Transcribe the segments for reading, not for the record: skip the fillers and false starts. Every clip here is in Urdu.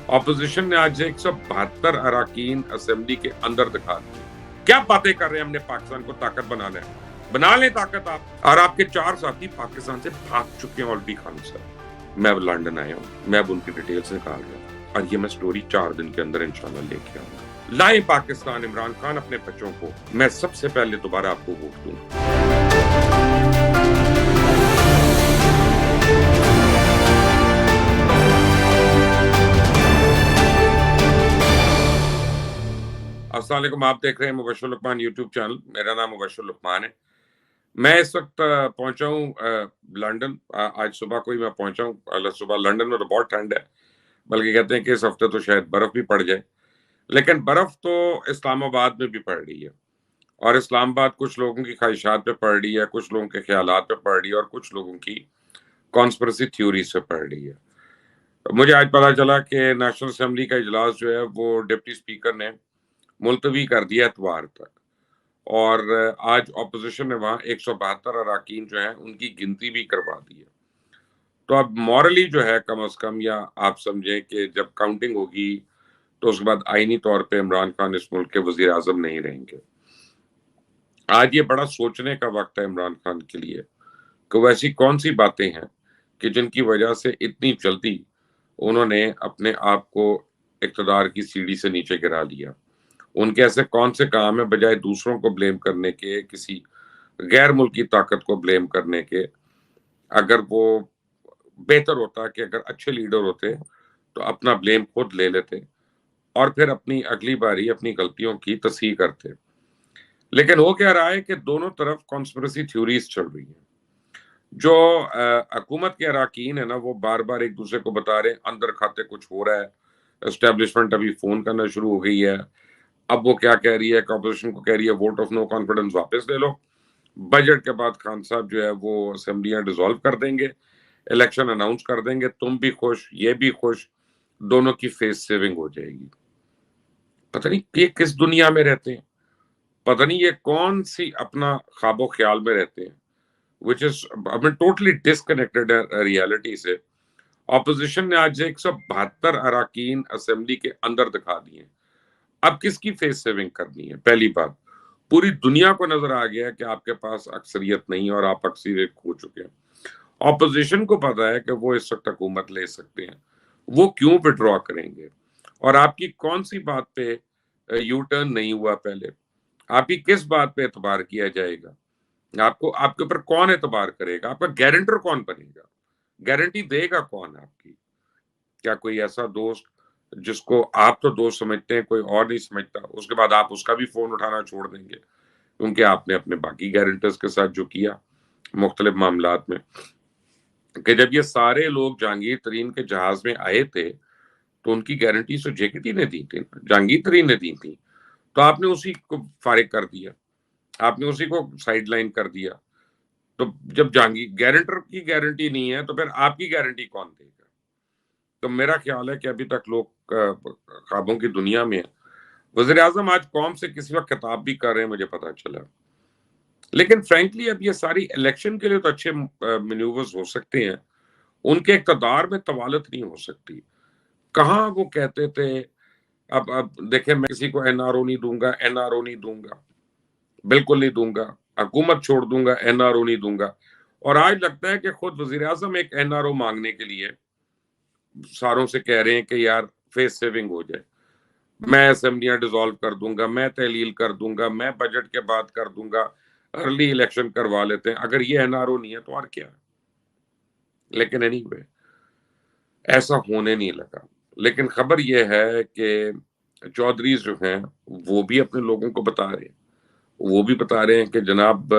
اپوزیشن نے آج 172 اراکین اسمبلی کے اندر دکھا دی. کیا باتیں کر رہے ہیں؟ ہم نے پاکستان کو طاقت بنا لیں طاقت آپ. اور آپ کے 4 ساتھی پاکستان سے بھاگ چکے ہیں آلریڈی. خان صاحب میں اب لنڈن آیا ہوں, میں اب ان کی ڈیٹیلز نکال رہا ہوں اور یہ میں سٹوری 4 دن کے اندر انشاءاللہ لے کے آؤں گا. لائیں پاکستان, عمران خان اپنے بچوں کو, میں سب سے پہلے دوبارہ آپ کو ووٹ دوں. السلام علیکم, آپ دیکھ رہے ہیں مبشر لقمان یوٹیوب چینل. میرا نام مبشر لقمان ہے. میں اس وقت پہنچا ہوں لنڈن. آج صبح کو ہی میں پہنچا ہوں. صبح لنڈن میں تو بہت ٹھنڈ ہے, بلکہ کہتے ہیں کہ اس ہفتے تو شاید برف بھی پڑ جائے. لیکن برف تو اسلام آباد میں بھی پڑ رہی ہے, اور اسلام آباد کچھ لوگوں کی خواہشات پہ پڑ رہی ہے, کچھ لوگوں کے خیالات پہ پڑ رہی ہے, اور کچھ لوگوں کی کانسپریسی تھیوریز پہ پڑ رہی ہے. مجھے آج پتا چلا کہ نیشنل اسمبلی کا اجلاس جو ہے وہ ڈپٹی اسپیکر نے ملتوی کر دیا اتوار تک, اور آج اپوزیشن نے وہاں 172 اراکین جو ہیں ان کی گنتی بھی کروا دی ہے. تو اب مورلی جو ہے کم از کم, یا آپ سمجھیں کہ جب کاؤنٹنگ ہوگی تو اس کے بعد آئینی طور پہ عمران خان اس ملک کے وزیر اعظم نہیں رہیں گے. آج یہ بڑا سوچنے کا وقت ہے عمران خان کے لیے کہ وہ ایسی کون سی باتیں ہیں کہ جن کی وجہ سے اتنی جلدی انہوں نے اپنے آپ کو اقتدار کی سیڑھی سے نیچے گرا لیا. ان کے ایسے کون سے کام ہیں بجائے دوسروں کو بلیم کرنے کے, کسی غیر ملکی طاقت کو بلیم کرنے کے. اگر وہ بہتر ہوتا کہ اگر اچھے لیڈر ہوتے تو اپنا بلیم خود لے لیتے اور پھر اپنی اگلی باری اپنی غلطیوں کی تصحیح کرتے. لیکن ہو کیا رہا ہے کہ دونوں طرف کانسپریسی تھیوریز چل رہی ہیں. جو حکومت کے اراکین ہیں نا, وہ بار بار ایک دوسرے کو بتا رہے ہیں اندر کھاتے کچھ ہو رہا ہے. اسٹیبلشمنٹ ابھی فون کرنا شروع ہو گئی ہے. اب وہ کیا کہہ رہی ہے کہ اپوزیشن کو کہہ رہی ہے ووٹ آف نو کانفیڈنس واپس لے لو. بجٹ کے بعد خان صاحب جو ہے وہ اسمبلیاں ڈیزالو کر دیں گے, الیکشن اناؤنس کر دیں گے, تم بھی خوش یہ بھی خوش, دونوں کی فیس سیونگ ہو جائے گی. پتہ نہیں یہ کس دنیا میں رہتے ہیں, پتہ نہیں یہ کون سی اپنا خواب و خیال میں رہتے ہیں, which is totally disconnected reality سے. اپوزیشن نے آج 172 اراکین اسمبلی کے اندر دکھا دیے. اب کس کی فیس سیونگ کرنی ہے؟ پہلی بات, پوری دنیا کو نظر آ گیا کہ آپ کے پاس اکثریت نہیں اور آپ اکثریت کھو چکے ہیں. اپوزیشن کو پتا ہے کہ وہ اس وقت حکومت لے سکتے ہیں, وہ کیوں وڈرا کریں گے؟ اور آپ کی کون سی بات پہ یو ٹرن نہیں ہوا پہلے؟ آپ کی کس بات پہ اعتبار کیا جائے گا؟ آپ کے اوپر کون اعتبار کرے گا؟ آپ کا گارنٹر کون بنے گا؟ گارنٹی دے گا کون آپ کی؟ کیا کوئی ایسا دوست جس کو آپ تو دوست سمجھتے ہیں کوئی اور نہیں سمجھتا, اس کے بعد آپ اس کا بھی فون اٹھانا چھوڑ دیں گے کیونکہ آپ نے اپنے باقی گارنٹرز کے ساتھ جو کیا مختلف معاملات میں؟ کہ جب یہ سارے لوگ جہانگیر ترین کے جہاز میں آئے تھے تو ان کی گارنٹی تو جیکٹی نے دی تھی, جہانگیر ترین نے دی تھی, تو آپ نے اسی کو فارغ کر دیا, آپ نے اسی کو سائیڈ لائن کر دیا. تو جب جہانگیر گارنٹر کی گارنٹی نہیں ہے تو پھر آپ کی گارنٹی کون دے گا؟ تو میرا خیال ہے کہ ابھی تک لوگ خوابوں کی دنیا میں ہیں. وزیر اعظم آج قوم سے کسی وقت خطاب بھی کر رہے ہیں, مجھے پتا چلا. لیکن فرینکلی اب یہ ساری الیکشن کے لیے تو اچھے مینیورز ہو سکتے ہیں, ان کے اقتدار میں طوالت نہیں ہو سکتی. کہاں وہ کہتے تھے, اب دیکھیں میں کسی کو این آر او نہیں دوں گا, این آر او نہیں دوں گا, بالکل نہیں دوں گا, حکومت چھوڑ دوں گا, این آر او نہیں دوں گا. اور آج لگتا ہے کہ خود وزیر اعظم ایک این آر او مانگنے کے لیے ساروں سے کہہ رہے ہیں کہ یار فیس سیونگ ہو جائے, میں اسمبلیاں ڈیزالو کر دوں گا, میں تحلیل کر دوں گا, میں بجٹ کے بعد کر دوں گا, ارلی الیکشن کروا لیتے ہیں. اگر یہ این آر او نہیں ہے تو اور کیا؟ لیکن اینی وے ایسا ہونے نہیں لگا. لیکن خبر یہ ہے کہ چودھریز جو ہیں وہ بھی اپنے لوگوں کو بتا رہے ہیں, وہ بھی بتا رہے ہیں کہ جناب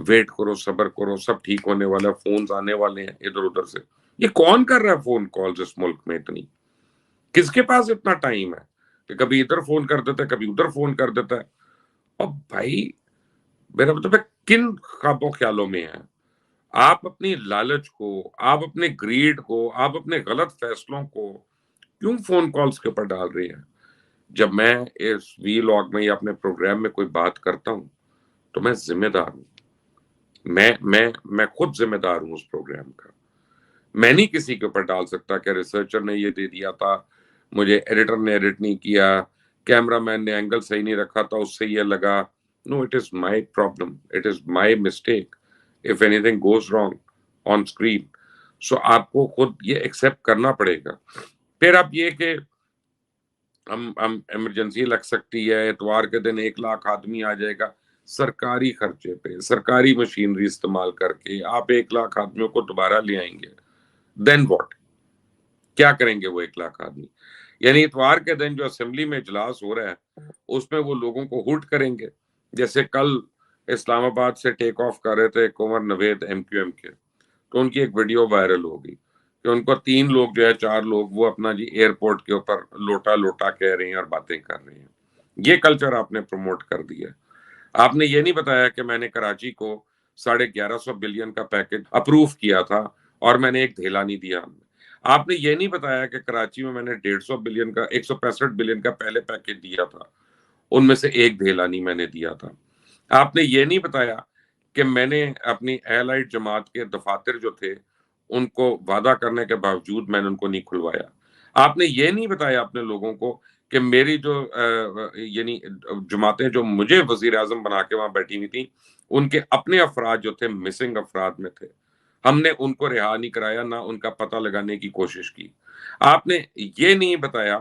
ویٹ کرو, صبر کرو, سب ٹھیک ہونے والا, فونز آنے والے ہیں ادھر ادھر سے. یہ کون کر رہا ہے فون کالز اس ملک میں اتنی؟ کس کے پاس اتنا ٹائم ہے کہ کبھی ادھر فون کر دیتا ہے, کبھی ادھر فون کر دیتا ہے؟ اور بھائی میرا مطلب ہے کن خوابوں خیالوں میں ہے آپ؟ اپنی لالچ کو, آپ اپنے گریڈ کو, آپ اپنے غلط فیصلوں کو کیوں فون کالز کے اوپر ڈال رہے ہیں؟ جب میں اس وی لاگ میں یا اپنے پروگرام میں کوئی بات کرتا ہوں تو میں ذمہ دار ہوں, میں خود ذمہ دار ہوں اس پروگرام کا. میں نہیں کسی کے اوپر ڈال سکتا کہ ریسرچر نے یہ دے دیا تھا, مجھے ایڈیٹر نے ایڈٹ نہیں کیا, کیمرہ مین نے اینگل صحیح نہیں رکھا تھا, اس سے یہ لگا. No, it is my problem, it is my mistake if anything goes wrong on screen. So آپ کو خود یہ ایکسپٹ کرنا پڑے گا. پھر اب یہ کہ ہم ایمرجنسی لگ سکتی ہے, اتوار کے دن 1 لاکھ آدمی آ جائے گا, سرکاری خرچے پہ سرکاری مشینری استعمال کر کے آپ 1 لاکھ آدمیوں کو دوبارہ لے آئیں گے. دین واٹ, کیا کریں گے وہ 1 لاکھ آدمی؟ یعنی اتوار کے دن جو اسمبلی میں اجلاس ہو رہا ہے اس میں وہ لوگوں کو ہوٹ کریں گے. جیسے کل اسلام آباد سے ٹیک آف کر رہے تھے کنور نوید ایم کیو ایم کے, تو ان کی ایک ویڈیو وائرل ہوگی کہ ان کو 3 لوگ جو ہے 4 لوگ وہ اپنا جی ایئرپورٹ کے اوپر لوٹا لوٹا کہہ رہے ہیں اور باتیں کر رہے ہیں. یہ کلچر آپ نے پروموٹ کر دیا. آپ نے یہ نہیں بتایا کہ میں نے کراچی کو 1150 بلین کا پیکج اپروو کیا تھا اور میں نے ایک دھیلا نہیں دیا. آپ نے یہ نہیں بتایا کہ کراچی میں نے 150 بلین کا 165 بلین کا پہلے پیکج دیا تھا, ان میں سے ایک دھیلا نہیں میں نے دیا تھا. آپ نے یہ نہیں بتایا کہ میں نے اپنی ایلائٹ جماعت کے دفاتر جو تھے ان کو وعدہ کرنے کے باوجود میں نے ان کو نہیں کھلوایا. آپ نے یہ نہیں بتایا اپنے لوگوں کو کہ میری جو یعنی جماعتیں جو مجھے وزیر اعظم بنا کے وہاں بیٹھی ہوئی تھیں ان کے اپنے افراد جو تھے مسنگ افراد میں تھے, ہم نے ان کو رہا نہیں کرایا, نہ ان کا پتہ لگانے کی کوشش کی. آپ نے یہ نہیں بتایا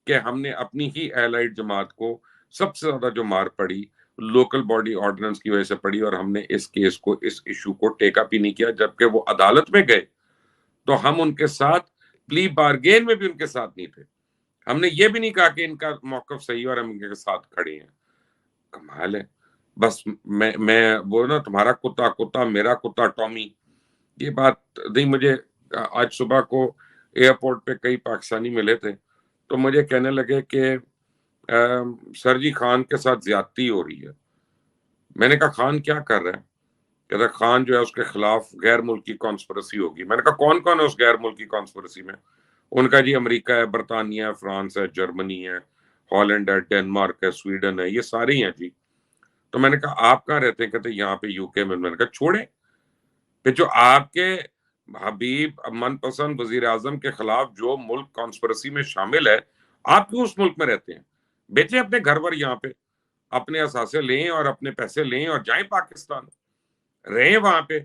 کہ ہم نے اپنی ہی ایلائٹ جماعت کو سب سے زیادہ جو مار پڑی لوکل باڈی آرڈیننس کی وجہ سے پڑی, اور ہم نے اس کیس کو اس ایشو کو ٹیک اپ ہی نہیں کیا. جبکہ وہ عدالت میں گئے تو ہم ان کے ساتھ پلی بارگین میں بھی ان کے ساتھ نہیں تھے. ہم نے یہ بھی نہیں کہا کہ ان کا موقف صحیح اور ہم ان کے ساتھ کھڑے ہیں. کمال ہے. بس میں وہ نا تمہارا کتا کتا میرا کتا ٹامی, یہ بات نہیں. مجھے آج صبح کو ایئرپورٹ پہ کئی پاکستانی ملے تھے تو مجھے کہنے لگے کہ سر جی خان کے ساتھ زیادتی ہو رہی ہے. میں نے کہا خان کیا کر رہا ہے؟ کہتا خان جو ہے اس کے خلاف غیر ملکی کانسپریسی ہوگی. میں نے کہا کون کون ہے اس غیر ملکی کانسپریسی میں؟ ان کا جی امریکہ ہے, برطانیہ ہے, فرانس ہے, جرمنی ہے, ہالینڈ ہے, ڈینمارک ہے, سویڈن ہے, یہ سارے ہیں جی. تو میں نے کہا آپ کہاں رہتے ہیں؟ کہتے یہاں پہ یو کے میں. میں نے کہا چھوڑیں, پھر جو آپ کے حبیب من پسند وزیر اعظم کے خلاف جو ملک کانسپریسی میں شامل ہے, آپ کیوں اس ملک میں رہتے ہیں؟ بیٹھے اپنے گھر پر یہاں پہ, اپنے اثاثے لیں اور اپنے پیسے لیں اور جائیں پاکستان, رہیں وہاں پہ.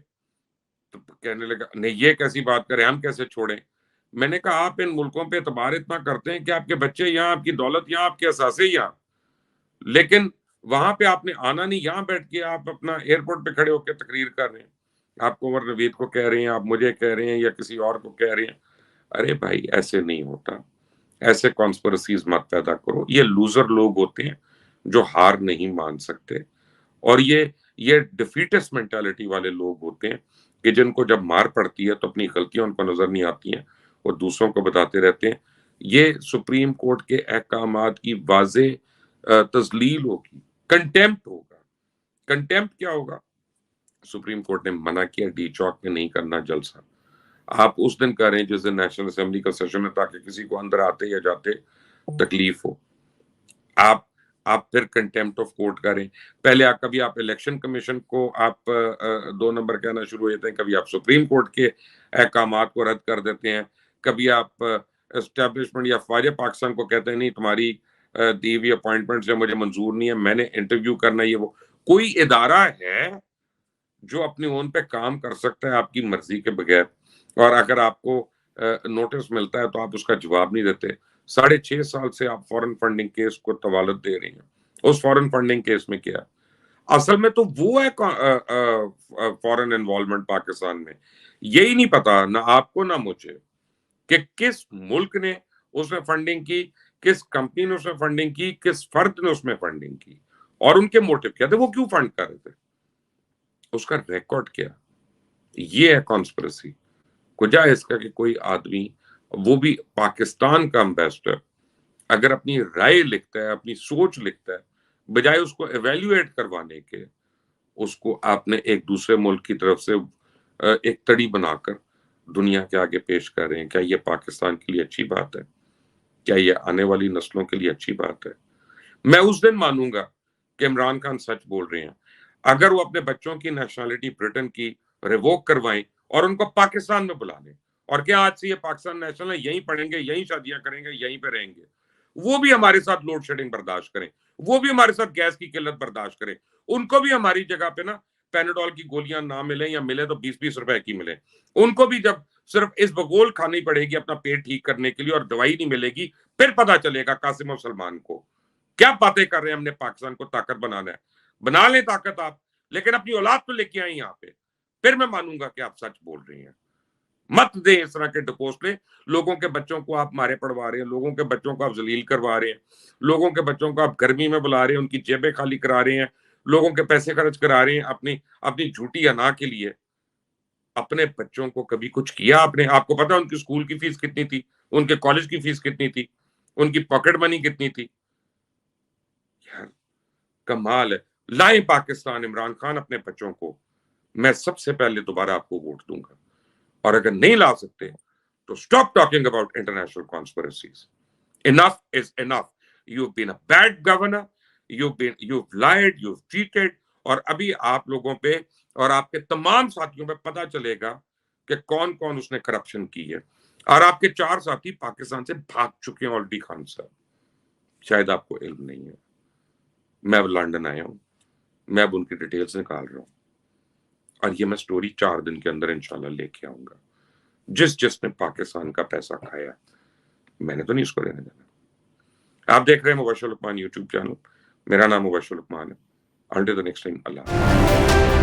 تو کہنے لگا نہیں یہ کیسی بات کریں, ہم کیسے چھوڑیں؟ میں نے کہا آپ ان ملکوں پہ اعتبار اتنا کرتے ہیں کہ آپ کے بچے یہاں, آپ کی دولت یہاں, آپ کے اثاثے یہاں, لیکن وہاں پہ آپ نے آنا نہیں. یہاں بیٹھ کے آپ اپنا ایئرپورٹ پہ کھڑے ہو کے تقریر کر رہے ہیں. آپ کنور نوید کو کہہ رہے ہیں, آپ مجھے کہہ رہے ہیں, یا کسی اور کو کہہ رہے ہیں. ارے بھائی ایسے نہیں ہوتا, ایسے کانسپریسیز مت پیدا کرو. یہ لوزر لوگ ہوتے ہیں جو ہار نہیں مان سکتے, اور یہ ڈیفیٹسٹ مینٹالٹی والے لوگ ہوتے ہیں کہ جن کو جب مار پڑتی ہے تو اپنی غلطیاں ان کو نظر نہیں آتی ہیں, وہ دوسروں کو بتاتے رہتے ہیں. یہ سپریم کورٹ کے احکامات کی واضح تذلیل ہوگی, کنٹیمپٹ ہوگا. کنٹیمپٹ کیا ہوگا؟ سپریم کورٹ نے منع کیا ڈی چوک میں نہیں کرنا جلسہ. آپ اس دن کریں جس دن نیشنل اسمبلی کا سیشن ہے, تاکہ کسی کو اندر آتے یا جاتے تکلیف ہو. آپ پھر کنٹیمپٹ آف کورٹ کریں. پہلے کبھی آپ الیکشن کمیشن کو آپ 2 نمبر کہنا شروع ہو جاتے ہیں, کبھی آپ سپریم کورٹ کے احکامات کو رد کر دیتے ہیں, کبھی آپ اسٹیبلشمنٹ یا فوج پاکستان کو کہتے ہیں نہیں تمہاری دی ہوئی اپوائنٹمنٹ سے مجھے منظور نہیں ہے, میں نے انٹرویو کرنا. یہ وہ کوئی ادارہ ہے جو اپنی اون پہ کام کر سکتا ہے آپ کی مرضی کے بغیر, اور اگر آپ کو نوٹس ملتا ہے تو آپ اس کا جواب نہیں دیتے. 6.5 سال سے آپ فورن فنڈنگ کیس کو طوالت دے رہے ہیں. اس فورن فنڈنگ کیس میں کیا اصل میں تو وہ ہے فورن انوالومنٹ پاکستان میں. یہی نہیں پتا نہ آپ کو نہ مجھے کہ کس ملک نے اس میں فنڈنگ کی, کس کمپنی نے اس میں فنڈنگ کی, کس فرد نے اس میں فنڈنگ کی, اور ان کے موٹیو کیا تھے, وہ کیوں فنڈ کر رہے تھے, اس کا ریکارڈ کیا. یہ ہے کانسپریسی. کجا اس کا کہ کوئی آدمی, وہ بھی پاکستان کا امبیسڈر, اگر اپنی رائے لکھتا ہے, اپنی سوچ لکھتا ہے, بجائے اس کو ایویلویٹ کروانے کے, اس کو آپ نے ایک دوسرے ملک کی طرف سے ایک تڑی بنا کر دنیا کے آگے پیش کر رہے ہیں. کیا یہ پاکستان کے لیے اچھی بات ہے؟ کیا یہ آنے والی نسلوں کے لیے اچھی بات ہے؟ میں اس دن مانوں گا کہ عمران خان سچ بول رہے ہیں اگر وہ اپنے بچوں کی نیشنلٹی برٹن کی ریووک کروائیں اور ان کو پاکستان میں بلا لیں, اور کیا آج سے یہ پاکستان نیشنل ہے، یہیں پڑھیں گے، یہیں شادیاں کریں گے، یہیں پہ رہیں گے؟ وہ بھی ہمارے ساتھ لوڈ شیڈنگ برداشت کریں، وہ بھی ہمارے ساتھ گیس کی قلت برداشت کریں، ان کو بھی ہماری جگہ پہ نا پیناڈول کی گولیاں نہ ملیں یا ملے تو 20-20 روپے کی ملے، ان کو بھی جب صرف اس بگول کھانی پڑے گی اپنا پیٹ ٹھیک کرنے کے لیے اور دوائی نہیں ملے گی، پھر پتا چلے گا قاسم و سلمان کو کیا باتیں کر رہے ہیں ہم نے پاکستان کو طاقت بنانا ہے۔ بنا لیں طاقت آپ، لیکن اپنی اولاد تو لے کے آئیں یہاں پہ، پھر میں مانوں گا کہ آپ سچ بول رہی ہیں۔ مت دیں اس طرح کے ڈپوسلے، لوگوں کے بچوں کو آپ مارے پڑوا رہے ہیں، لوگوں کے بچوں کو آپ ذلیل کروا رہے ہیں، لوگوں کے بچوں کو آپ گرمی میں بلا رہے ہیں، ان کی جیبیں خالی کرا رہے ہیں، لوگوں کے پیسے خرچ کرا رہے ہیں اپنی جھوٹی انا کے لیے۔ اپنے بچوں کو کبھی کچھ کیا آپ نے؟ آپ کو پتا ان کی اسکول کی فیس کتنی تھی، ان کے کالج کی فیس کتنی تھی، ان کی پاکٹ منی کتنی تھی؟ یار کمال ہے۔ لائیں پاکستان، عمران خان اپنے بچوں کو، میں سب سے پہلے دوبارہ آپ کو ووٹ دوں گا، اور اگر نہیں لا سکتے تو stop talking about international conspiracies. Enough is enough, you been a bad governor, you lied, you cheated, اور ابھی آپ لوگوں پہ اور آپ کے تمام ساتھیوں پہ پتا چلے گا کہ کون کون اس نے کرپشن کی ہے، اور آپ کے 4 ساتھی پاکستان سے بھاگ چکے ہیں آلریڈی۔ خان صاحب شاید آپ کو علم نہیں ہے، میں اب لنڈن آیا ہوں، میں اب ان کی ڈیٹیلز نکال رہا ہوں، اور یہ میں سٹوری 4 دن کے اندر انشاءاللہ لے کے آؤں گا۔ جس نے پاکستان کا پیسہ کھایا، میں نے تو نہیں اس کو دینے دینا۔ آپ دیکھ رہے ہیں مبشر لقمان یوٹیوب چینل، میرا نام مبشر لقمان ہے۔ انٹل دی نیکسٹ ٹائم، اللہ حافظ۔